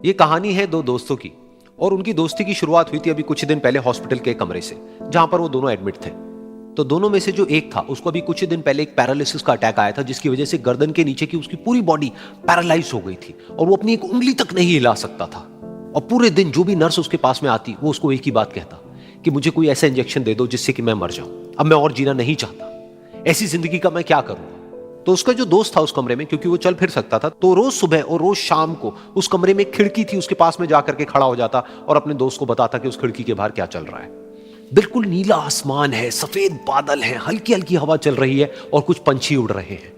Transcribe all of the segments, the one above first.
ये कहानी है दो दोस्तों की और उनकी दोस्ती की शुरुआत हुई थी अभी कुछ दिन पहले हॉस्पिटल के कमरे से, जहां पर वो दोनों एडमिट थे। तो दोनों में से जो एक था उसको अभी कुछ दिन पहले एक पैरालिसिस का अटैक आया था, जिसकी वजह से गर्दन के नीचे की उसकी पूरी बॉडी पैरालाइज हो गई थी और वो अपनी एक उंगली तक नहीं हिला सकता था। और पूरे दिन जो भी नर्स उसके पास में आती वो उसको एक ही बात कहता कि मुझे कोई ऐसा इंजेक्शन दे दो जिससे कि मैं मर जाऊं, अब मैं और जीना नहीं चाहता, ऐसी जिंदगी का मैं क्या करूं। तो उसका जो दोस्त था उस कमरे में, क्योंकि वो चल फिर सकता था, तो रोज सुबह और रोज शाम को उस कमरे में एक खिड़की थी, उसके पास में जाकर के खड़ा हो जाता और अपने दोस्त को बताता कि उस खिड़की के बाहर क्या चल रहा है। बिल्कुल नीला आसमान है, सफेद बादल है, हल्की हल्की हवा चल रही है और कुछ पंछी उड़ रहे हैं।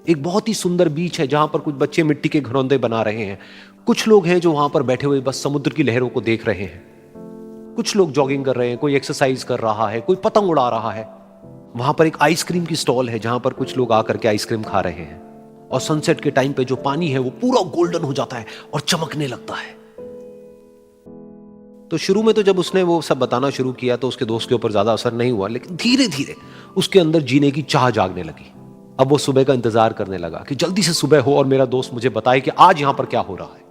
एक बहुत ही सुंदर बीच है जहां पर कुछ बच्चे मिट्टी के घरौंदे बना रहे हैं। कुछ लोग हैं जो वहां पर बैठे हुए बस समुद्र की लहरों को देख रहे हैं। कुछ लोग जॉगिंग कर रहे हैं, कोई एक्सरसाइज कर रहा है, कोई पतंग उड़ा रहा है। वहां पर एक आइसक्रीम की स्टॉल है जहां पर कुछ लोग आकर के आइसक्रीम खा रहे हैं। और सनसेट के टाइम पे जो पानी है वो पूरा गोल्डन हो जाता है और चमकने लगता है। तो शुरू में तो जब उसने वो सब बताना शुरू किया तो उसके दोस्त के ऊपर ज्यादा असर नहीं हुआ, लेकिन धीरे धीरे उसके अंदर जीने की चाह जागने लगी। अब वो सुबह का इंतजार करने लगा कि जल्दी से सुबह हो और मेरा दोस्त मुझे बताए कि आज यहां पर क्या हो रहा है।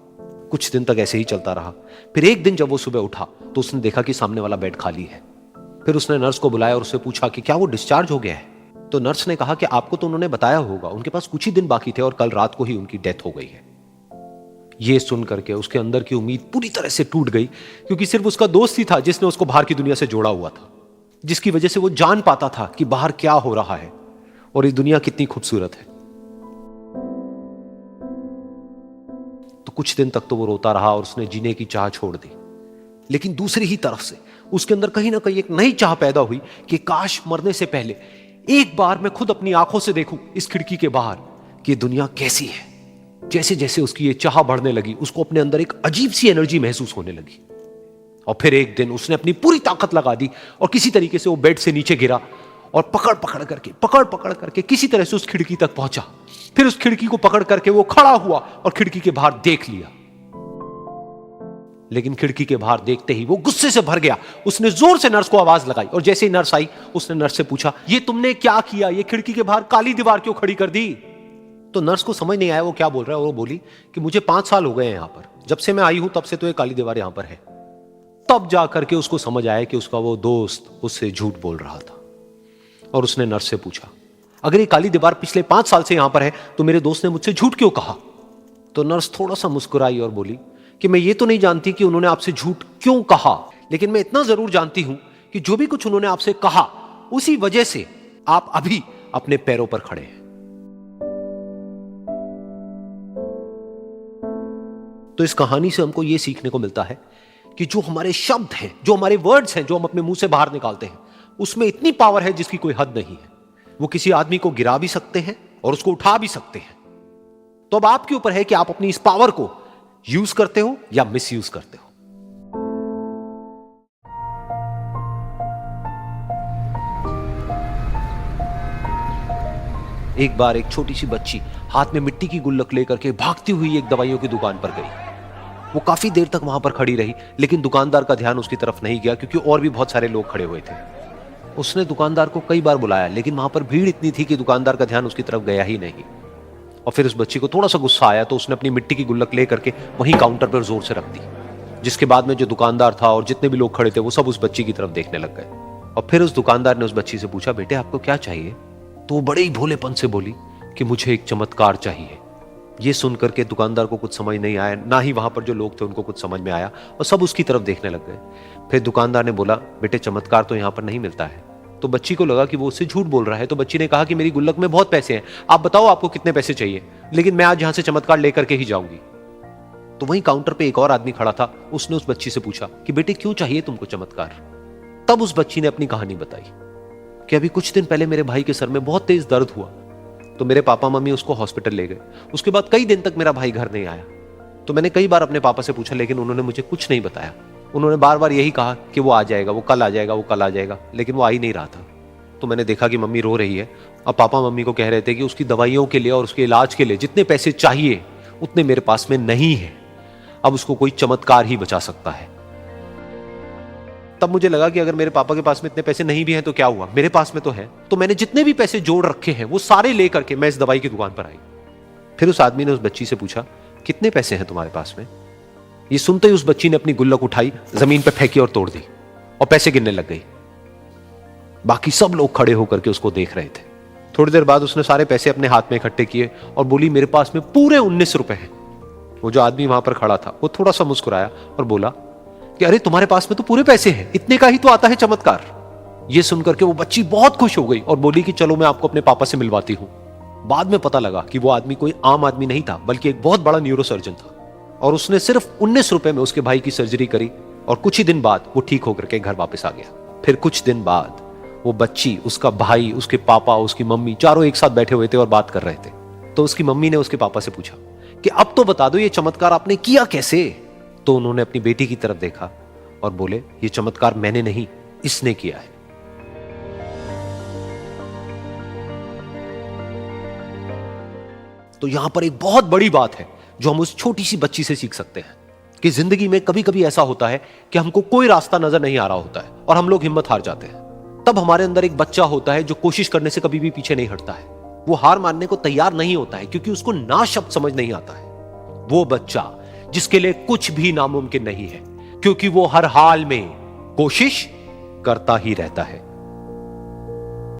कुछ दिन तक ऐसे ही चलता रहा। फिर एक दिन जब वो सुबह उठा तो उसने देखा कि सामने वाला बेड खाली है। फिर उसने नर्स को बुलाया और उससे पूछा कि क्या वो डिस्चार्ज हो गया है। तो नर्स ने कहा कि आपको तो उन्होंने बताया होगा, उनके पास कुछ ही दिन बाकी थे और कल रात को ही उनकी डेथ हो गई है। ये सुन करके उसके अंदर की उम्मीद पूरी तरह से टूट गई, क्योंकि सिर्फ उसका दोस्त ही था जिसने उसको बाहर की दुनिया से जोड़ा हुआ था, जिसकी वजह से वो जान पाता था कि बाहर क्या हो रहा है और ये दुनिया कितनी खूबसूरत है। तो कुछ दिन तक तो वो रोता रहा और उसने जीने की चाह छोड़ दी। लेकिन दूसरी ही तरफ से उसके अंदर कहीं ना कहीं एक नई चाह पैदा हुई कि काश मरने से पहले एक बार मैं खुद अपनी आंखों से देखूं इस खिड़की के बाहर कि ये दुनिया कैसी है। जैसे जैसे उसकी ये चाह बढ़ने लगी, उसको अपने अंदर एक अजीब सी एनर्जी महसूस होने लगी। और फिर एक दिन उसने अपनी पूरी ताकत लगा दी और किसी तरीके से वो बेड से नीचे गिरा और पकड़ पकड़ करके किसी तरह से उस खिड़की तक पहुंचा। फिर उस खिड़की को पकड़ करके वो खड़ा हुआ और खिड़की के बाहर देख लिया। लेकिन खिड़की के बाहर देखते ही वो गुस्से से भर गया। उसने जोर से नर्स को आवाज लगाई और जैसे ही नर्स आई उसने नर्स से पूछा, ये तुमने क्या किया, ये खिड़की के बाहर काली दीवार क्यों खड़ी कर दी। तो नर्स को समझ नहीं आया वो क्या बोल रहा है और वो बोली कि मुझे 5 साल हो गए हैं यहां पर, जब से मैं आई हूं तब से तो ये काली दीवार यहां पर है। तब जाकर के उसको समझ आया कि उसका वो दोस्त उससे झूठ बोल रहा था। और उसने नर्स से पूछा, अगर ये काली दीवार पिछले 5 साल से यहां पर है तो मेरे दोस्त ने मुझसे झूठ क्यों कहा। तो नर्स थोड़ा सा मुस्कुराई और बोली कि मैं ये तो नहीं जानती कि उन्होंने आपसे झूठ क्यों कहा, लेकिन मैं इतना जरूर जानती हूं कि जो भी कुछ उन्होंने आपसे कहा उसी वजह से आप अभी अपने पैरों पर खड़े हैं। तो इस कहानी से हमको यह सीखने को मिलता है कि जो हमारे शब्द हैं, जो हमारे वर्ड्स हैं, जो हम अपने मुंह से बाहर निकालते हैं, उसमें इतनी पावर है जिसकी कोई हद नहीं है। वो किसी आदमी को गिरा भी सकते हैं और उसको उठा भी सकते हैं। तो अब आपके ऊपर है कि आप अपनी इस पावर को यूज करते हो या मिस यूज करते हो। एक बार एक छोटी सी बच्ची हाथ में मिट्टी की गुल्लक लेकर के भागती हुई एक दवाइयों की दुकान पर गई। वो काफी देर तक वहां पर खड़ी रही, लेकिन दुकानदार का ध्यान उसकी तरफ नहीं गया, क्योंकि और भी बहुत सारे लोग खड़े हुए थे। उसने दुकानदार को कई बार बुलाया, लेकिन वहां पर भीड़ इतनी थी कि दुकानदार का ध्यान उसकी तरफ गया ही नहीं। और फिर उस बच्ची को थोड़ा सा गुस्सा आया तो उसने अपनी मिट्टी की गुल्लक लेकर के वहीं काउंटर पर जोर से रख दी, जिसके बाद में जो दुकानदार था और जितने भी लोग खड़े थे वो सब उस बच्ची की तरफ देखने लग गए। और फिर उस दुकानदार ने उस बच्ची से पूछा, बेटे आपको क्या चाहिए। तो वो बड़े ही भोलेपन से बोली कि मुझे एक चमत्कार चाहिए। ये सुनकर के दुकानदार को कुछ समझ नहीं आया, ना ही वहां पर जो लोग थे उनको कुछ समझ में आया और सब उसकी तरफ देखने लग गए। फिर दुकानदार ने बोला, बेटे चमत्कार तो यहां पर नहीं मिलता है। तो बच्ची को लगा कि वो उससे झूठ बोल रहा है। तो बच्ची ने कहा कि मेरी गुल्लक में बहुत पैसे हैं, आप बताओ आपको कितने पैसे चाहिए, लेकिन मैं आज यहां से चमत्कार लेकर के ही जाऊंगी। तो वहीं काउंटर पे एक और आदमी खड़ा था। उसने उस बच्ची से पूछा कि बेटे क्यों चाहिए तुमको चमत्कार। तब उस बच्ची ने अपनी कहानी बताई कि अभी कुछ दिन पहले मेरे भाई के सर में बहुत तेज दर्द हुआ, तो मेरे पापा मम्मी उसको हॉस्पिटल ले गए। उसके बाद कई दिन तक मेरा भाई घर नहीं आया। तो मैंने कई बार अपने पापा से पूछा, लेकिन उन्होंने मुझे कुछ नहीं बताया। उन्होंने बार बार यही कहा कि वो आ जाएगा, वो कल आ जाएगा, वो कल आ जाएगा, लेकिन वो आ ही नहीं रहा था। तो मैंने देखा कि मम्मी रो रही है। अब पापा मम्मी को कह रहे थे कि उसकी दवाइयों के लिए और उसके इलाज के लिए जितने पैसे चाहिए उतने मेरे पास में नहीं है। अब उसको कोई चमत्कार ही बचा सकता है। तब मुझे लगा कि अगर मेरे पापा के पास में इतने पैसे नहीं भी हैं तो क्या हुआ, मेरे पास में तो है। तो मैंने जितने भी पैसे जोड़ रखे हैं वो सारे लेकर के मैं इस दवाई की दुकान पर आई। फिर उस आदमी ने उस बच्ची से पूछा, कितने पैसे हैं तुम्हारे पास में? ये सुनते ही उस बच्ची ने अपनी गुल्लक उठाई, जमीन पे फेंकी और तोड़ दी और पैसे गिनने लग गई। बाकी सब लोग खड़े होकर के उसको देख रहे थे। थोड़ी देर बाद उसने सारे पैसे अपने हाथ में इकट्ठे किए और बोली, मेरे पास में पूरे 19 रुपए हैं। वो जो आदमी वहां पर खड़ा था वो थोड़ा सा मुस्कुराया और बोला कि अरे तुम्हारे पास में तो पूरे पैसे हैं, इतने का ही तो आता है चमत्कार। ये सुनकर के वो बच्ची बहुत खुश हो गई और बोली कि चलो मैं आपको अपने पापा से मिलवाती हूं। बाद में पता लगा कि वो आदमी कोई आम आदमी नहीं था, बल्कि एक बहुत बड़ा न्यूरोसर्जन था और उसने सिर्फ 19 रुपए में उसके भाई की सर्जरी करी और कुछ ही दिन बाद वो ठीक होकर के घर वापस आ गया। फिर कुछ दिन बाद वो बच्ची, उसका भाई, उसके पापा, उसकी मम्मी चारों एक साथ बैठे हुए थे और बात कर रहे थे। तो उसकी मम्मी ने उसके पापा से पूछा कि अब तो बता दो ये चमत्कार आपने किया कैसे? तो उन्होंने अपनी बेटी की तरफ देखा और बोले, ये चमत्कार मैंने नहीं, इसने किया है। तो यहां पर एक बहुत बड़ी बात है जो हम उस छोटी सी बच्ची से सीख सकते हैं कि जिंदगी में कभी कभी ऐसा होता है कि हमको कोई रास्ता नजर नहीं आ रहा होता है और हम लोग हिम्मत हार जाते हैं। तब हमारे अंदर एक बच्चा होता है जो कोशिश करने से कभी भी पीछे नहीं हटता है। वो हार मानने को तैयार नहीं होता है क्योंकि उसको ना शब्द समझ नहीं आता है। वो बच्चा जिसके लिए कुछ भी नामुमकिन नहीं है, क्योंकि वो हर हाल में कोशिश करता ही रहता है।